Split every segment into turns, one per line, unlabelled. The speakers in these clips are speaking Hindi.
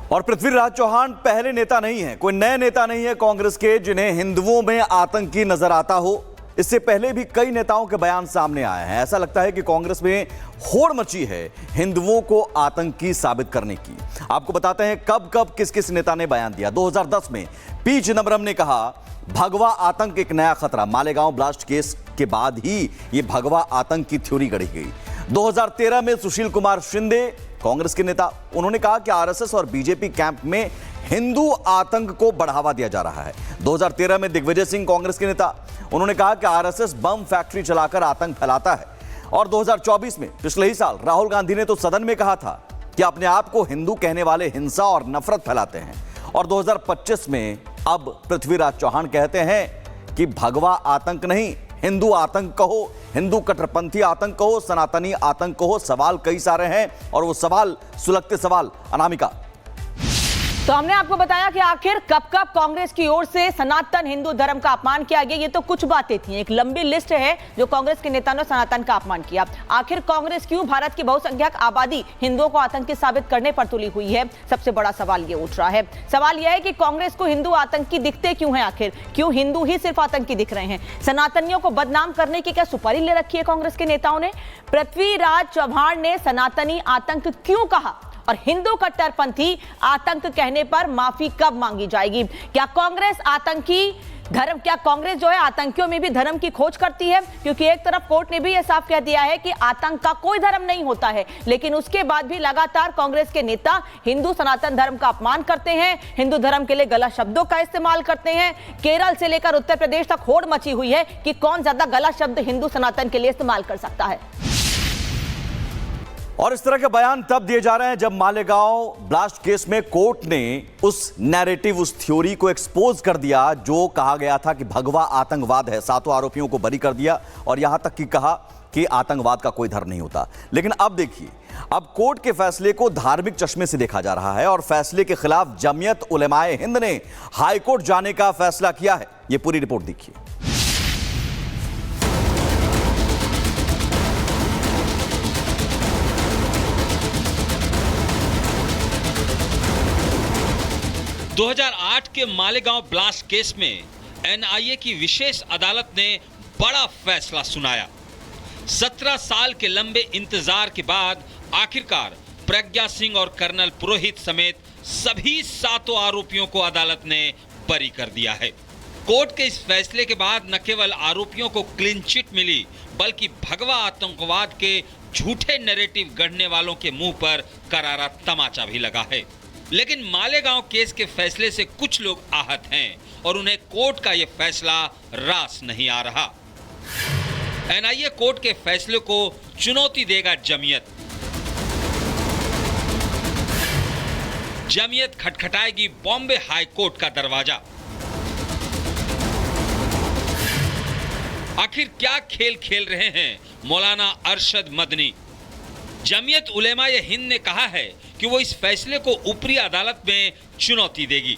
और पृथ्वीराज चौहान पहले नेता नहीं है, कोई नए नेता नहीं है कांग्रेस के जिन्हें हिंदुओं में आतंकी नजर आता हो। इससे पहले भी कई नेताओं के बयान सामने आए हैं। ऐसा लगता है कि कांग्रेस में होड़ मची है हिंदुओं को आतंकी साबित करने की। आपको बताते हैं कब कब किस किस नेता ने बयान दिया। 2010 में पी चिदंबरम ने कहा भगवा आतंक एक नया खतरा। मालेगांव ब्लास्ट केस के बाद ही यह भगवा आतंक की थ्योरी गढ़ी गई। 2013 में सुशील कुमार शिंदे कांग्रेस के नेता, उन्होंने कहा कि आरएसएस और बीजेपी कैंप में हिंदू आतंक को बढ़ावा दिया जा रहा है। 2013 में दिग्विजय सिंह कांग्रेस के नेता, उन्होंने कहा कि आरएसएस बम फैक्ट्री चलाकर आतंक फैलाता है। और 2024 में पिछले ही साल राहुल गांधी ने तो सदन में कहा था कि अपने आप को हिंदू कहने वाले हिंसा और नफरत फैलाते हैं। और 2025 में अब पृथ्वीराज चौहान कहते हैं कि भगवा आतंक नहीं, हिंदू आतंक कहो, हिंदू कट्टरपंथी आतंक कहो, सनातनी आतंक कहो। सवाल कई सारे हैं और वो सवाल सुलगते सवाल। अनामिका,
तो हमने आपको बताया कि आखिर कब कब कांग्रेस की ओर से सनातन हिंदू धर्म का अपमान किया गया। ये तो कुछ बातें थी, एक लंबी लिस्ट है जो कांग्रेस के नेताओं ने सनातन का अपमान किया। आखिर कांग्रेस क्यों भारत की बहुसंख्यक आबादी हिंदुओं को आतंकी साबित करने पर तुली हुई है? सबसे बड़ा सवाल ये उठ रहा है। सवाल यह है कि कांग्रेस को हिंदू आतंकी दिखते क्यों हैं? आखिर क्यों हिंदू ही सिर्फ आतंकी दिख रहे हैं? सनातनियों को बदनाम करने की क्या सुपारी ले रखी है कांग्रेस के नेताओं ने? पृथ्वीराज चौहान ने सनातनी आतंक क्यों कहा और हिंदू कट्टरपंथी आतंक कहने पर माफी कब मांगी जाएगी? क्या कांग्रेस जो है आतंकियों में भी धर्म की खोज करती है? क्योंकि एक तरफ कोर्ट ने भी यह साफ कह दिया है कि आतंक का कोई धर्म नहीं होता है, लेकिन उसके बाद भी लगातार कांग्रेस के नेता हिंदू सनातन धर्म का अपमान करते हैं, हिंदू धर्म के लिए गलत शब्दों का इस्तेमाल करते हैं। केरल से लेकर उत्तर प्रदेश तक होड़ मची हुई है कि कौन ज्यादा गलत शब्द हिंदू सनातन के लिए इस्तेमाल कर सकता है।
और इस तरह के बयान तब दिए जा रहे हैं जब मालेगांव ब्लास्ट केस में कोर्ट ने उस नैरेटिव, उस थ्योरी को एक्सपोज कर दिया जो कहा गया था कि भगवा आतंकवाद है। 7 आरोपियों को बरी कर दिया और यहां तक कि कहा कि आतंकवाद का कोई धर्म नहीं होता। लेकिन अब देखिए, अब कोर्ट के फैसले को धार्मिक चश्मे से देखा जा रहा है और फैसले के खिलाफ जमीयत उलेमाए हिंद ने हाईकोर्ट जाने का फैसला किया है। यह पूरी रिपोर्ट देखिए।
– 2008 के मालेगांव ब्लास्ट केस में एनआईए की विशेष अदालत ने बड़ा फैसला सुनाया। 17 साल के लंबे इंतजार के बाद आखिरकार प्रज्ञा सिंह और कर्नल पुरोहित समेत सभी 7 आरोपियों को अदालत ने बरी कर दिया है। कोर्ट के इस फैसले के बाद न केवल आरोपियों को क्लीन चिट मिली, बल्कि भगवा आतंकवाद के झूठे नैरेटिव गढ़ने वालों के मुंह पर करारा तमाचा भी लगा है। लेकिन मालेगांव केस के फैसले से कुछ लोग आहत हैं और उन्हें कोर्ट का यह फैसला रास नहीं आ रहा। एनआईए कोर्ट के फैसले को चुनौती देगा जमीयत। जमीयत खटखटाएगी बॉम्बे हाई कोर्ट का दरवाजा। आखिर क्या खेल खेल रहे हैं मौलाना अरशद मदनी? जमीयत उलेमाए हिंद ने कहा है कि वो इस फैसले को ऊपरी अदालत में चुनौती देगी।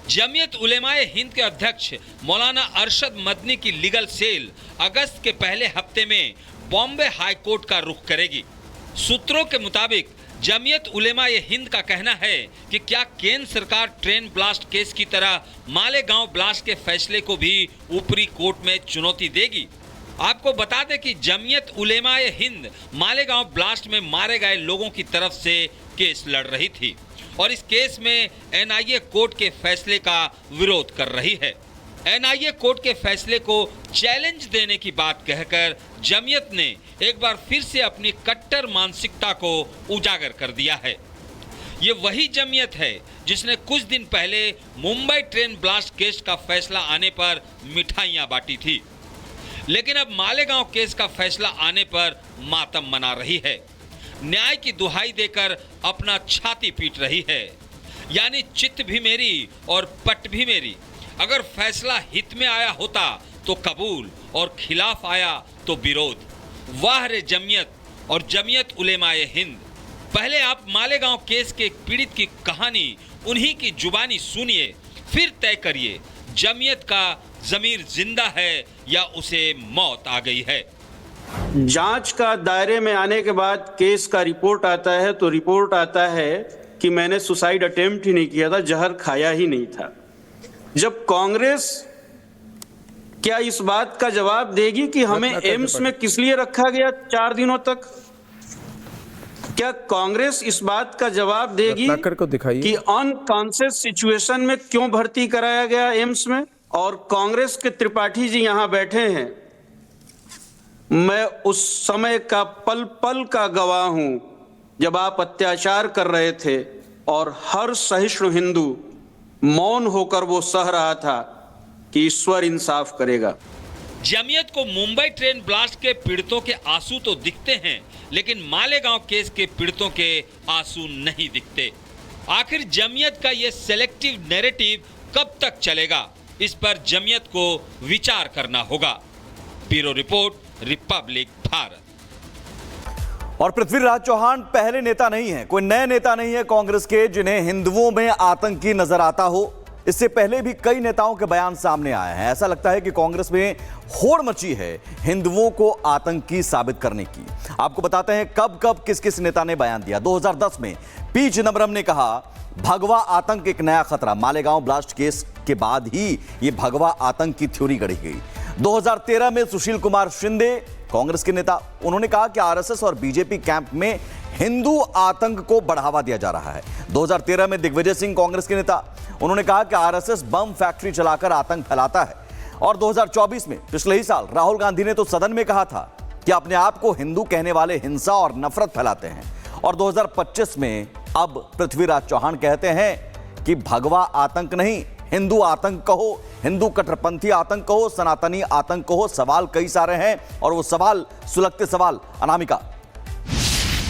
जमीयत उलेमाए हिंद के अध्यक्ष मौलाना अरशद मदनी की लीगल सेल अगस्त के पहले हफ्ते में बॉम्बे हाई कोर्ट का रुख करेगी। सूत्रों के मुताबिक जमीयत उलेमाए हिंद का कहना है कि क्या केंद्र सरकार ट्रेन ब्लास्ट केस की तरह मालेगांव ब्लास्ट के फैसले को भी ऊपरी कोर्ट में चुनौती देगी। आपको बता दें कि जमीयत उलेमाए हिंद मालेगांव ब्लास्ट में मारे गए लोगों की तरफ से केस लड़ रही थी और इस केस में एनआईए कोर्ट के फैसले का विरोध कर रही है। एनआईए कोर्ट के फैसले को चैलेंज देने की बात कहकर जमीयत ने एक बार फिर से अपनी कट्टर मानसिकता को उजागर कर दिया है। ये वही जमीयत है जिसने कुछ दिन पहले मुंबई ट्रेन ब्लास्ट केस का फैसला आने पर मिठाइयां बांटी थी, लेकिन अब मालेगांव केस का फैसला आने पर मातम मना रही है। न्याय की दुहाई देकर अपना छाती पीट रही है, यानी चित भी मेरी और पट भी मेरी। अगर फैसला हित में आया होता तो कबूल और खिलाफ आया तो विरोध। वाह रे जमीयत और जमीयत उलेमाए हिंद। पहले आप मालेगांव केस के पीड़ित की कहानी उन्हीं की जुबानी सुनिए, फिर तय करिए जमीयत का जमीर जिंदा है या उसे मौत आ गई है।
जांच का दायरे में आने के बाद केस का रिपोर्ट आता है तो रिपोर्ट आता है कि मैंने सुसाइड अटेम्प्ट ही नहीं किया था, जहर खाया ही नहीं था। जब कांग्रेस क्या इस बात का जवाब देगी कि हमें एम्स में किस लिए रखा गया 4 दिनों तक? क्या कांग्रेस इस बात का जवाब देगी कि अनकॉन्शियस सिचुएशन में क्यों भर्ती कराया गया एम्स में? और कांग्रेस के त्रिपाठी जी यहां बैठे हैं, मैं उस समय का पल पल का गवाह हूं जब आप अत्याचार कर रहे थे और हर सहिष्णु हिंदू मौन होकर वो सह रहा था कि ईश्वर इंसाफ करेगा।
जमीयत को मुंबई ट्रेन ब्लास्ट के पीड़ितों के आंसू तो दिखते हैं, लेकिन मालेगांव केस के पीड़ितों के आंसू नहीं दिखते। आखिर जमीयत का यह सेलेक्टिव नैरेटिव कब तक चलेगा, इस पर जमीयत को विचार करना होगा। Bureau report, Republic Bharat.
और पृथ्वीराज चौहान पहले नेता नहीं है, कोई नए नेता नहीं है कांग्रेस के जिन्हें हिंदुओं में आतंकी नजर आता हो। इससे पहले भी कई नेताओं के बयान सामने आए हैं। ऐसा लगता है कि कांग्रेस में होड़ मची है हिंदुओं को आतंकी साबित करने की। आपको बताते हैं कब कब किस किस नेता ने बयान दिया। 2010 में पी चिदंबरम ने कहा भगवा आतंक एक नया खतरा। मालेगांव ब्लास्ट केस के बाद ही यह भगवा आतंक की थ्योरी गढ़ी गई। 2013 में सुशील कुमार शिंदे कांग्रेस के नेता, उन्होंने कहा कि आरएसएस और बीजेपी कैंप में हिंदू आतंक को बढ़ावा दिया जा रहा है। 2013 में दिग्विजय सिंह कांग्रेस के नेता, उन्होंने कहा कि आरएसएस बम फैक्ट्री चलाकर आतंक फैलाता है। और 2024 में पिछले ही साल राहुल गांधी ने तो सदन में कहा था कि अपने आप को हिंदू कहने वाले हिंसा और नफरत फैलाते हैं। और 2025 में अब पृथ्वीराज चौहान कहते हैं कि भगवा आतंक नहीं, हिंदू आतंक कहो, हिंदू कट्टरपंथी आतंक कहो, सनातनी आतंक कहो। सवाल कई सारे हैं और वो सवाल सुलगते सवाल। अनामिका,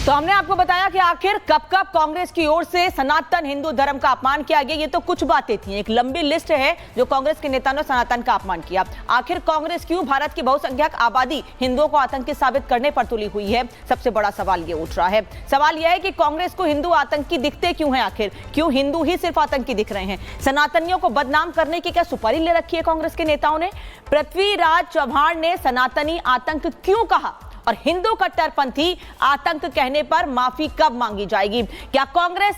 तो हमने आपको बताया कि आखिर कब कब कांग्रेस की ओर से सनातन हिंदू धर्म का अपमान किया गया। ये तो कुछ बातें थी, एक लंबी लिस्ट है जो कांग्रेस के नेताओं ने सनातन का अपमान किया। आखिर कांग्रेस क्यों भारत की बहुसंख्यक आबादी हिंदुओं को आतंकी साबित करने पर तुली हुई है, सबसे बड़ा सवाल ये उठ रहा है। सवाल यह है कि कांग्रेस को हिंदू आतंकी दिखते क्यों हैं? आखिर क्यों हिंदू ही सिर्फ आतंकी दिख रहे हैं? सनातनियों को बदनाम करने की क्या सुपारी ले रखी है कांग्रेस के नेताओं ने? पृथ्वीराज चौहान ने सनातनी आतंक क्यों कहा और हिंदू कट्टरपंथी आतंक कहने पर माफी कब मांगी जाएगी? क्या कांग्रेस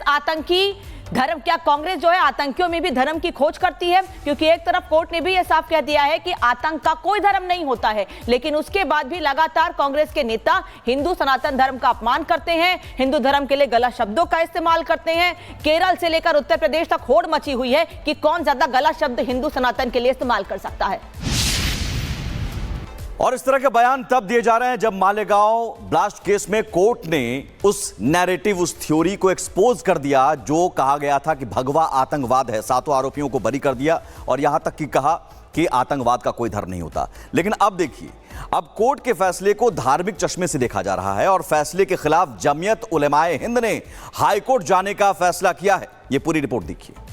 जो है आतंकियों में भी धर्म की खोज करती है? क्योंकि एक तरफ कोर्ट ने भी यह साफ कह दिया है कि आतंक का कोई धर्म नहीं होता है, लेकिन उसके बाद भी लगातार कांग्रेस के नेता हिंदू सनातन धर्म का अपमान करते हैं, हिंदू धर्म के लिए गलत शब्दों का इस्तेमाल करते हैं। केरल से लेकर उत्तर प्रदेश तक होड़ मची हुई है कि कौन ज्यादा गलत शब्द हिंदू सनातन के लिए इस्तेमाल कर सकता है।
और इस तरह के बयान तब दिए जा रहे हैं जब मालेगांव ब्लास्ट केस में कोर्ट ने उस नैरेटिव, उस थ्योरी को एक्सपोज कर दिया जो कहा गया था कि भगवा आतंकवाद है। 7 आरोपियों को बरी कर दिया और यहां तक कि कहा कि आतंकवाद का कोई धर्म नहीं होता। लेकिन अब देखिए, अब कोर्ट के फैसले को धार्मिक चश्मे से देखा जा रहा है और फैसले के खिलाफ जमीयत उलेमाए हिंद ने हाईकोर्ट जाने का फैसला किया है। यह पूरी रिपोर्ट देखिए।
–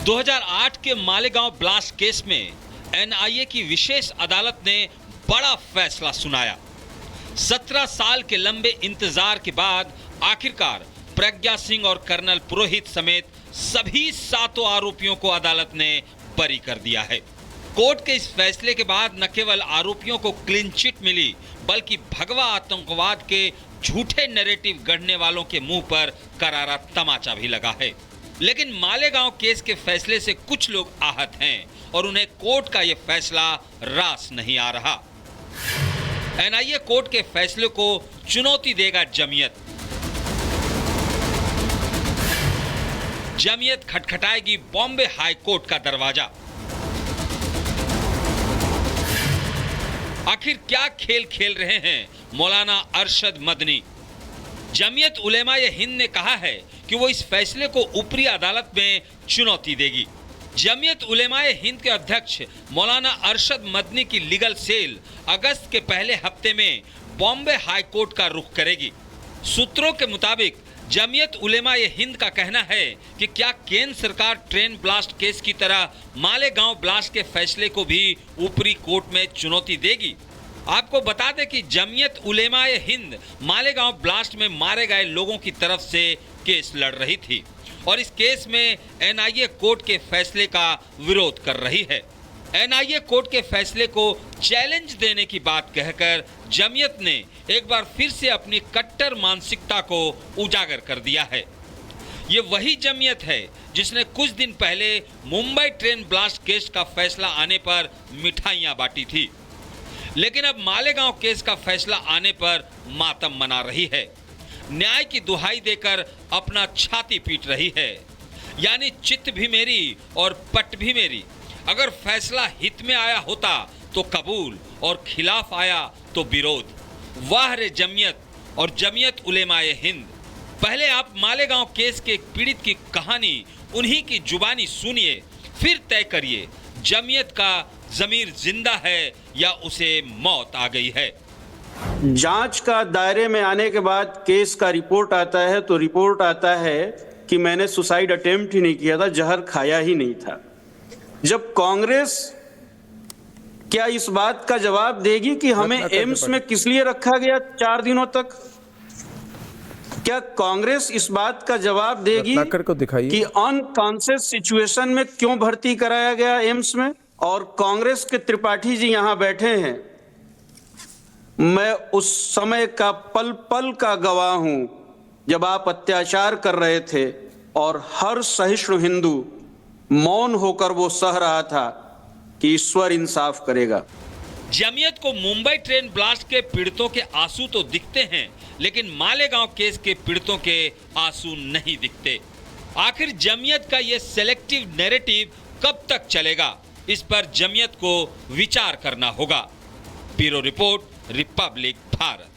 2008 के मालेगांव ब्लास्ट केस में एनआईए की विशेष अदालत ने बड़ा फैसला सुनाया। 17 साल के लंबे इंतजार के बाद आखिरकार प्रज्ञा सिंह और कर्नल पुरोहित समेत सभी 7 आरोपियों को अदालत ने बरी कर दिया है। कोर्ट के इस फैसले के बाद न केवल आरोपियों को क्लीन चिट मिली, बल्कि भगवा आतंकवाद के झूठे नैरेटिव गढ़ने वालों के मुंह पर करारा तमाचा भी लगा है। लेकिन मालेगांव केस के फैसले से कुछ लोग आहत हैं और उन्हें कोर्ट का यह फैसला रास नहीं आ रहा। एनआईए कोर्ट के फैसले को चुनौती देगा जमीयत खटखटाएगी बॉम्बे हाई कोर्ट का दरवाजा। आखिर क्या खेल खेल रहे हैं मौलाना अरशद मदनी? जमीयत उलेमाए हिंद ने कहा है कि वो इस फैसले को ऊपरी अदालत में चुनौती देगी। जमीयत उलेमाए हिंद के अध्यक्ष मौलाना अरशद मदनी की लीगल सेल अगस्त के पहले हफ्ते में बॉम्बे हाई कोर्ट का रुख करेगी। सूत्रों के मुताबिक जमीयत उलेमाए हिंद का कहना है कि क्या केंद्र सरकार ट्रेन ब्लास्ट केस की तरह मालेगांव ब्लास्ट के फैसले को भी ऊपरी कोर्ट में चुनौती देगी। आपको बता दें कि जमीयत उलेमाए हिंद मालेगांव ब्लास्ट में मारे गए लोगों की तरफ से केस लड़ रही थी और इस केस में एनआईए कोर्ट के फैसले का विरोध कर रही है। एनआईए कोर्ट के फैसले को चैलेंज देने की बात कहकर जमीयत ने एक बार फिर से अपनी कट्टर मानसिकता को उजागर कर दिया है। ये वही जमीयत है जिसने कुछ दिन पहले मुंबई ट्रेन ब्लास्ट केस का फैसला आने पर मिठाइयां बांटी थी, लेकिन अब मालेगांव केस का फैसला आने पर मातम मना रही है, न्याय की दुहाई देकर अपना छाती पीट रही है। यानी चित भी मेरी और पट भी मेरी। अगर फैसला हित में आया होता तो कबूल और खिलाफ आया तो विरोध। वाह रे जमीयत और जमीयत उलेमाए हिंद। पहले आप मालेगांव केस के पीड़ित की कहानी उन्हीं की जुबानी सुनिए, फिर तय करिए जमीयत का जमीर जिंदा है या उसे मौत आ गई है।
जांच का दायरे में आने के बाद केस का रिपोर्ट आता है तो रिपोर्ट आता है कि मैंने सुसाइड अटेम्प्ट ही नहीं किया था, जहर खाया ही नहीं था। जब कांग्रेस क्या इस बात का जवाब देगी कि हमें एम्स में किस लिए रखा गया 4 दिनों तक? क्या कांग्रेस इस बात का जवाब देगी कि अनकॉन्शियस सिचुएशन में क्यों भर्ती कराया गया एम्स में? और कांग्रेस के त्रिपाठी जी यहां बैठे हैं, मैं उस समय का पल पल का गवाह हूं जब आप अत्याचार कर रहे थे और हर सहिष्णु हिंदू मौन होकर वो सह रहा था कि ईश्वर इंसाफ करेगा।
जमीयत को मुंबई ट्रेन ब्लास्ट के पीड़ितों के आंसू तो दिखते हैं, लेकिन मालेगांव केस के पीड़ितों के आंसू नहीं दिखते। आखिर जमीयत का ये सेलेक्टिव नैरेटिव कब तक चलेगा, इस पर जमीयत को विचार करना होगा। Bureau report, Republic Bharat.